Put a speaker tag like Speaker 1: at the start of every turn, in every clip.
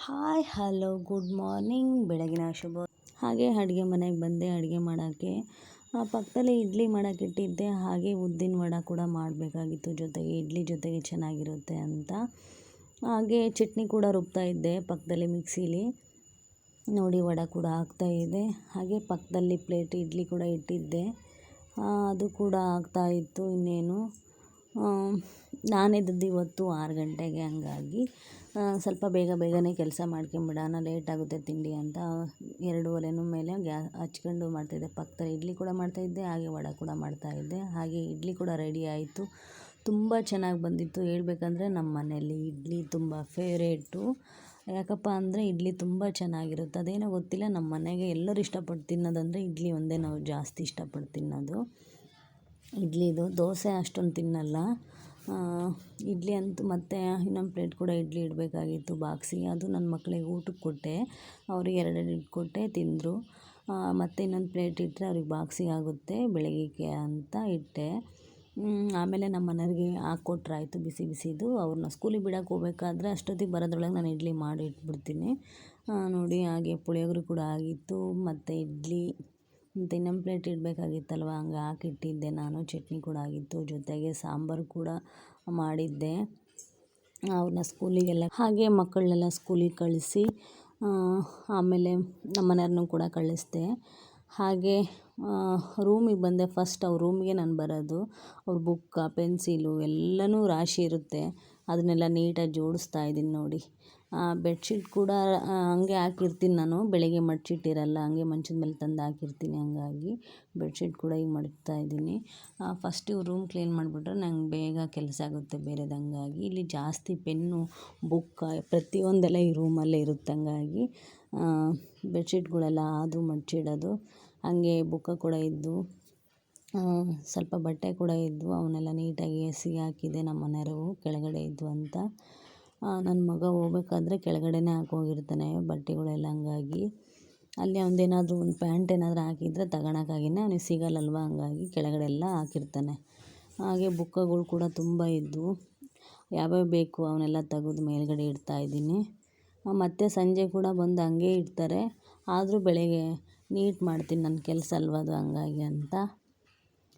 Speaker 1: Hi hello good morning, ಬೆಳಗಿನ ಶುಭ. ಹಾಗೆ ಅಡುಗೆ ಮನೆಗೆ ಬಂದೆ ಅಡುಗೆ ಮಾಡೋಕ್ಕೆ. ಪಕ್ಕದಲ್ಲಿ ಇಡ್ಲಿ ಮಾಡೋಕ್ಕೆ ಇಟ್ಟಿದ್ದೆ. ಹಾಗೆ ಉದ್ದಿನ ವಡೆ ಕೂಡ ಮಾಡಬೇಕಾಗಿತ್ತು, ಜೊತೆಗೆ ಇಡ್ಲಿ ಜೊತೆಗೆ ಚೆನ್ನಾಗಿರುತ್ತೆ ಅಂತ. ಹಾಗೆ ಚಟ್ನಿ ಕೂಡ ರುಬ್ತಾ ಇದ್ದೆ ಪಕ್ಕದಲ್ಲಿ ಮಿಕ್ಸಿಲಿ. ನೋಡಿ ವಡೆ ಕೂಡ ಆಗ್ತಾಯಿದೆ. ಹಾಗೆ ಪಕ್ಕದಲ್ಲಿ ಪ್ಲೇಟ್ ಇಡ್ಲಿ ಕೂಡ ಇಟ್ಟಿದ್ದೆ, ಅದು ಕೂಡ ಆಗ್ತಾಯಿತ್ತು. ಇನ್ನೇನು ನಾನಿದ್ದದ್ದು ಇವತ್ತು 6 ಗಂಟೆಗೆ, ಹಂಗಾಗಿ ಸ್ವಲ್ಪ ಬೇಗನೆ ಕೆಲಸ ಮಾಡ್ಕೊಂಬಿಡೋಣ, ಲೇಟ್ ಆಗುತ್ತೆ ತಿಂಡಿ ಅಂತ 2 ಒಲೆನೂ ಮೇಲೆ ಹಚ್ಕೊಂಡು ಮಾಡ್ತಾಯಿದ್ದೆ. ಪಕ್ಕದಲ್ಲಿ ಇಡ್ಲಿ ಕೂಡ ಮಾಡ್ತಾಯಿದ್ದೆ, ಹಾಗೆ ವಡೆ ಕೂಡ ಮಾಡ್ತಾಯಿದ್ದೆ. ಹಾಗೆ ಇಡ್ಲಿ ಕೂಡ ರೆಡಿ ಆಯಿತು, ತುಂಬ ಚೆನ್ನಾಗಿ ಬಂದಿತ್ತು. ಹೇಳ್ಬೇಕಂದ್ರೆ ನಮ್ಮ ಮನೆಯಲ್ಲಿ ಇಡ್ಲಿ ತುಂಬ ಫೇವ್ರೇಟು. ಯಾಕಪ್ಪ ಅಂದರೆ ಇಡ್ಲಿ ತುಂಬ ಚೆನ್ನಾಗಿರುತ್ತೆ, ಅದೇನೋ ಗೊತ್ತಿಲ್ಲ. ನಮ್ಮ ಮನೆಗೆ ಎಲ್ಲರೂ ಇಷ್ಟಪಟ್ಟು ತಿನ್ನೋದಂದರೆ ಇಡ್ಲಿ ಒಂದೇ ನಾವು ಜಾಸ್ತಿ ಇಷ್ಟಪಟ್ಟು ತಿನ್ನೋದು. ಇಡ್ಲಿದು ದೋಸೆ ಅಷ್ಟೊಂದು ತಿನ್ನಲ್ಲ. ಇಡ್ಲಿ ಅಂತೂ ಮತ್ತೆ ಇನ್ನೊಂದು ಪ್ಲೇಟ್ ಕೂಡ ಇಡ್ಲಿ ಇಡಬೇಕಾಗಿತ್ತು ಬಾಕ್ಸಿಗೆ. ಅದು ನನ್ನ ಮಕ್ಕಳಿಗೆ ಊಟಕ್ಕೆ ಕೊಟ್ಟೆ, ಅವ್ರಿಗೆ 2 ಇಟ್ಕೊಟ್ಟೆ, ತಿಂದರು. ಮತ್ತು ಇನ್ನೊಂದು ಪ್ಲೇಟ್ ಇಟ್ಟರೆ ಅವ್ರಿಗೆ ಬಾಕ್ಸಿಗೆ ಆಗುತ್ತೆ ಬೆಳಗ್ಗೆಗೆ ಅಂತ ಇಟ್ಟೆ. ಆಮೇಲೆ ನಮ್ಮ ಮನೆಯವ್ರಿಗೆ ಹಾಕ್ಕೊಟ್ರಾಯ್ತು ಬಿಸಿ ಬಿಸಿದು. ಅವ್ರನ್ನ ಸ್ಕೂಲಿಗೆ ಬಿಡೋಕೆ ಹೋಗ್ಬೇಕಾದ್ರೆ ಅಷ್ಟೊತ್ತಿಗೆ ಬರೋದ್ರೊಳಗೆ ನಾನು ಇಡ್ಲಿ ಮಾಡಿ ಇಟ್ಬಿಡ್ತೀನಿ. ನೋಡಿ, ಹಾಗೆ ಪುಳಿಯೋಗರೆ ಕೂಡ ಆಗಿತ್ತು, ಮತ್ತು ಇಡ್ಲಿ ಮತ್ತು ಇನ್ನೊಂದು ಪ್ಲೇಟ್ ಇಡಬೇಕಾಗಿತ್ತಲ್ವ, ಹಂಗೆ ಹಾಕಿಟ್ಟಿದ್ದೆ ನಾನು. ಚಟ್ನಿ ಕೂಡ ಆಗಿತ್ತು, ಜೊತೆಗೆ ಸಾಂಬಾರು ಕೂಡ ಮಾಡಿದ್ದೆ. ಅವ್ರನ್ನ ಸ್ಕೂಲಿಗೆಲ್ಲ ಹಾಗೆ ಮಕ್ಕಳನ್ನೆಲ್ಲ ಸ್ಕೂಲಿಗೆ ಕಳಿಸಿ ಆಮೇಲೆ ನಮ್ಮ ಮನೆಯವ್ರನ್ನೂ ಕೂಡ ಕಳಿಸ್ದೆ. ಹಾಗೆ ರೂಮಿಗೆ ಬಂದೆ. ಫಸ್ಟ್ ಅವ್ರ ರೂಮಿಗೆ ನಾನು ಬರೋದು. ಅವ್ರ ಬುಕ್ಕ, ಪೆನ್ಸಿಲು ಎಲ್ಲನೂ ರಾಶಿ ಇರುತ್ತೆ, ಅದನ್ನೆಲ್ಲ ನೀಟಾಗಿ ಜೋಡಿಸ್ತಾ ಇದ್ದೀನಿ ನೋಡಿ. ಬೆಡ್ಶೀಟ್ ಕೂಡ ಹಂಗೆ ಹಾಕಿರ್ತೀನಿ ನಾನು, ಬೆಳಗ್ಗೆ ಮಡ್ಚಿಟ್ಟಿರಲ್ಲ, ಹಂಗೆ ಮಂಚದ ಮೇಲೆ ತಂದು ಹಾಕಿರ್ತೀನಿ. ಹಂಗಾಗಿ ಬೆಡ್ಶೀಟ್ ಕೂಡ ಈಗ ಮಡಗ್ತಾ ಇದ್ದೀನಿ. ಫಸ್ಟ್ ಇವ್ರು ರೂಮ್ ಕ್ಲೀನ್ ಮಾಡಿಬಿಟ್ರೆ ನಂಗೆ ಬೇಗ ಕೆಲಸ ಆಗುತ್ತೆ ಬೇರೆದು. ಹಂಗಾಗಿ ಇಲ್ಲಿ ಜಾಸ್ತಿ ಪೆನ್ನು, ಬುಕ್ಕ ಪ್ರತಿಯೊಂದೆಲ್ಲ ಈ ರೂಮಲ್ಲೇ ಇರುತ್ತೆ. ಹಂಗಾಗಿ ಬೆಡ್ಶೀಟ್ಗಳೆಲ್ಲ ಅದು ಮಡ್ಚಿಡೋದು. ಹಾಗೆ ಬುಕ್ಕ ಕೂಡ ಇದ್ದು, ಸ್ವಲ್ಪ ಬಟ್ಟೆ ಕೂಡ ಇದ್ವು, ಅವನ್ನೆಲ್ಲ ನೀಟಾಗಿ ಎಸಿಗೆ ಹಾಕಿದೆ. ನಮ್ಮ ಮನೆಯವರು ಕೆಳಗಡೆ ಇದ್ವು ಅಂತ. ನನ್ನ ಮಗ ಹೋಗ್ಬೇಕಾದ್ರೆ ಕೆಳಗಡೆನೇ ಹಾಕೋಗಿರ್ತಾನೆ ಬಟ್ಟೆಗಳೆಲ್ಲ. ಹಂಗಾಗಿ ಅಲ್ಲಿ ಅವನದೇನಾದರೂ ಒಂದು ಪ್ಯಾಂಟ್ ಏನಾದರೂ ಹಾಕಿದರೆ ತಗೊಳಕ್ಕಾಗಿನೇ ಅವನಿಗೆ ಸಿಗಲ್ಲಲ್ವ, ಹಂಗಾಗಿ ಕೆಳಗಡೆ ಎಲ್ಲ ಹಾಕಿರ್ತಾನೆ. ಹಾಗೆ ಬುಕ್ಕಗಳು ಕೂಡ ತುಂಬ ಇದ್ವು, ಯಾವ್ಯಾವ ಬೇಕು ಅವನ್ನೆಲ್ಲ ತೆಗೆದು ಮೇಲ್ಗಡೆ ಇಡ್ತಾಯಿದ್ದೀನಿ. ಮತ್ತು ಸಂಜೆ ಕೂಡ ಬಂದು ಹಂಗೆ ಇಡ್ತಾರೆ, ಆದರೂ ಬೆಳಗ್ಗೆ ನೀಟ್ ಮಾಡ್ತೀನಿ, ನನ್ನ ಕೆಲಸ ಅಲ್ವ ಅದು, ಹಂಗಾಗಿ ಅಂತ.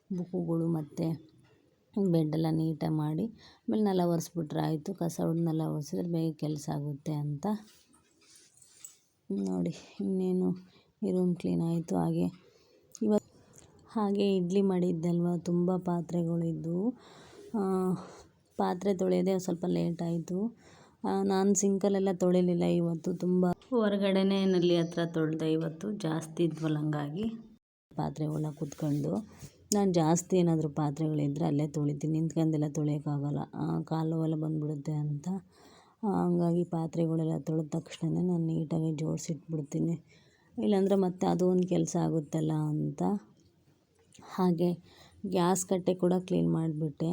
Speaker 1: ಬುಕ್ಕುಗಳು ಮತ್ತು ಬೆಡ್ಡೆಲ್ಲ ನೀಟಾಗಿ ಮಾಡಿ ಆಮೇಲೆ ನೆಲ ಒರೆಸ್ಬಿಟ್ರೆ ಆಯಿತು. ಕಸ ಹೊಡೆದು ನೆಲ ಒರೆಸಿದ್ರೆ ಬೇಗ ಕೆಲಸ ಆಗುತ್ತೆ ಅಂತ. ನೋಡಿ, ಇನ್ನೇನು ಈ ರೂಮ್ ಕ್ಲೀನ್ ಆಯಿತು. ಹಾಗೆ ಇಡ್ಲಿ ಮಾಡಿದ್ದಲ್ವ, ತುಂಬ ಪಾತ್ರೆಗಳಿದ್ವು. ಪಾತ್ರೆ ತೊಳೆಯೋದೇ ಸ್ವಲ್ಪ ಲೇಟ್ ಆಯಿತು. ನಾನು ಸಿಂಕಲ್ಲೆಲ್ಲ ತೊಳಿಲಿಲ್ಲ ಇವತ್ತು, ತುಂಬ ಹೊರಗಡೆನೇ ನಲ್ಲಿ ಹತ್ರ ತೊಳೆದೆ ಇವತ್ತು. ಜಾಸ್ತಿ ಇದ್ವಲ್ಲ, ಹಂಗಾಗಿ ಪಾತ್ರೆಗಳನ್ನ ಕೂತ್ಕೊಂಡು. ನಾನು ಜಾಸ್ತಿ ಏನಾದರೂ ಪಾತ್ರೆಗಳಿದ್ದರೆ ಅಲ್ಲೇ ತೊಳಿತೀನಿ, ನಿಂತ್ಕೊಂಡೆಲ್ಲ ತೊಳೆಯೋಕ್ಕಾಗಲ್ಲ, ಕಾಲು ನೋವೆಲ್ಲ ಬಂದುಬಿಡುತ್ತೆ ಅಂತ. ಹಂಗಾಗಿ ಪಾತ್ರೆಗಳೆಲ್ಲ ತೊಳೆದ ತಕ್ಷಣವೇ ನಾನು ನೀಟಾಗಿ ಜೋಡಿಸಿಟ್ಬಿಡ್ತೀನಿ, ಇಲ್ಲಾಂದರೆ ಮತ್ತೆ ಅದು ಒಂದು ಕೆಲಸ ಆಗುತ್ತಲ್ಲ ಅಂತ. ಹಾಗೆ ಗ್ಯಾಸ್ ಕಟ್ಟೆ ಕೂಡ ಕ್ಲೀನ್ ಮಾಡಿಬಿಟ್ಟೆ.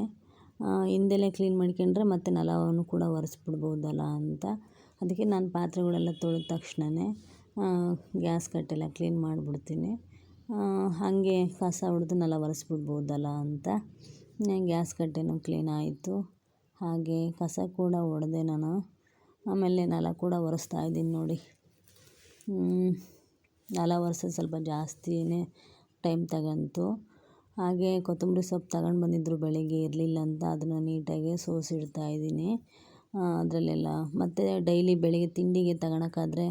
Speaker 1: ಹಿಂದೆಲೇ ಕ್ಲೀನ್ ಮಾಡ್ಕೊಂಡ್ರೆ ಮತ್ತು ನೆಲವನ್ನು ಕೂಡ ಒರೆಸ್ಬಿಡ್ಬೋದಲ್ಲ ಅಂತ. ಅದಕ್ಕೆ ನಾನು ಪಾತ್ರೆಗಳೆಲ್ಲ ತೊಳೆದ ತಕ್ಷಣವೇ ಗ್ಯಾಸ್ ಕಟ್ಟೆಲ್ಲ ಕ್ಲೀನ್ ಮಾಡಿಬಿಡ್ತೀನಿ. ಹಾಗೆ ಕಸ ಹೊಡೆದು ನೆಲ ಒರೆಸ್ಬಿಡ್ಬೋದಲ್ಲ ಅಂತ. ಗ್ಯಾಸ್ ಕಟ್ಟೆನೂ ಕ್ಲೀನ್ ಆಯಿತು. ಹಾಗೆ ಕಸ ಕೂಡ ಹೊಡೆದೆ ನಾನು. ಆಮೇಲೆ ನೆಲ ಕೂಡ ಒರೆಸ್ತಾ ಇದ್ದೀನಿ ನೋಡಿ. ನೆಲ ಒರೆಸೋದು ಸ್ವಲ್ಪ ಜಾಸ್ತಿಯೇ ಟೈಮ್ ತಗೊಂತು. ಹಾಗೆ ಕೊತ್ತಂಬರಿ ಸೊಪ್ಪು ತಗೊಂಡು ಬಂದಿದ್ದರು ಬೆಳಿಗ್ಗೆ, ಇರಲಿಲ್ಲ ಅಂತ ಅದನ್ನು ನೀಟಾಗಿ ಸೋಸಿಡ್ತಾಯಿದ್ದೀನಿ ಅದರಲ್ಲೆಲ್ಲ. ಮತ್ತು ಡೈಲಿ ಬೆಳಿಗ್ಗೆ ತಿಂಡಿಗೆ ತಗೊಳಕ್ಕಾದ್ರೆ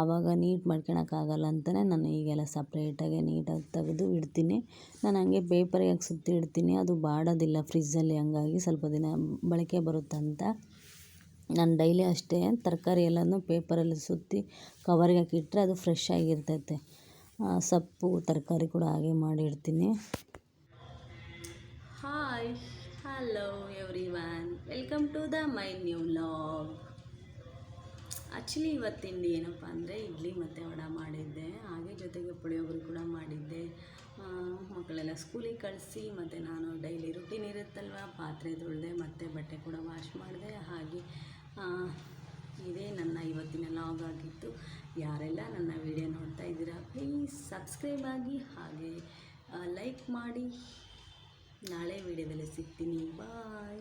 Speaker 1: ಆವಾಗ ನೀಟ್ ಮಾಡ್ಕೊಳಕ್ಕಾಗಲ್ಲ ಅಂತಲೇ ನಾನು ಈಗೆಲ್ಲ ಸಪ್ರೇಟಾಗಿ ನೀಟಾಗಿ ತೆಗೆದು ಇಡ್ತೀನಿ. ನಾನು ಹಂಗೆ ಪೇಪರಿಗೆ ಸುತ್ತಿ ಇಡ್ತೀನಿ, ಅದು ಬಾಡೋದಿಲ್ಲ ಫ್ರಿಜ್ಜಲ್ಲಿ, ಹಂಗಾಗಿ ಸ್ವಲ್ಪ ದಿನ ಬಳಕೆ ಬರುತ್ತಂತ. ನಾನು ಡೈಲಿ ಅಷ್ಟೇ ತರಕಾರಿ ಎಲ್ಲನೂ ಪೇಪರಲ್ಲಿ ಸುತ್ತಿ ಕವರಿಗೆ ಹಾಕಿಟ್ರೆ ಅದು ಫ್ರೆಶ್ ಆಗಿರ್ತೈತೆ. ಸೊಪ್ಪು ತರಕಾರಿ ಕೂಡ ಹಾಗೆ ಮಾಡಿಡ್ತೀನಿ. Hi hello everyone, welcome to the my new vlog. Actually ಇವತ್ತು ತಿಂಡಿ ಏನಪ್ಪ ಅಂದರೆ ಇಡ್ಲಿ ಮತ್ತು ವಡೆ ಮಾಡಿದ್ದೆ. ಹಾಗೆ ಜೊತೆಗೆ ಪುಳಿಯೋಗರೆ ಕೂಡ ಮಾಡಿದ್ದೆ. ಮಕ್ಕಳೆಲ್ಲ ಸ್ಕೂಲಿಗೆ ಕಳಿಸಿ ಮತ್ತು ನಾನು ಡೈಲಿ ರುಟೀನ್ ಇರುತ್ತಲ್ವ, ಪಾತ್ರೆ ತೊಳೆದೆ ಮತ್ತು ಬಟ್ಟೆ ಕೂಡ ವಾಶ್ ಮಾಡಿದೆ. ಹಾಗೆ ಇದೇ ನನ್ನ ಇವತ್ತಿನ ವ್ಲಾಗ್ ಆಗಿತ್ತು. ಯಾರೆಲ್ಲ ನನ್ನ ವಿಡಿಯೋ ನೋಡ್ತಾ ಇದ್ದೀರಾ ಪ್ಲೀಸ್ ಸಬ್ಸ್ಕ್ರೈಬ್ ಆಗಿ, ಹಾಗೆ ಲೈಕ್ ಮಾಡಿ. ನಾಳೆ ವಿಡಿಯೋದಲ್ಲಿ ಸಿಗ್ತೀನಿ, ಬಾಯ್.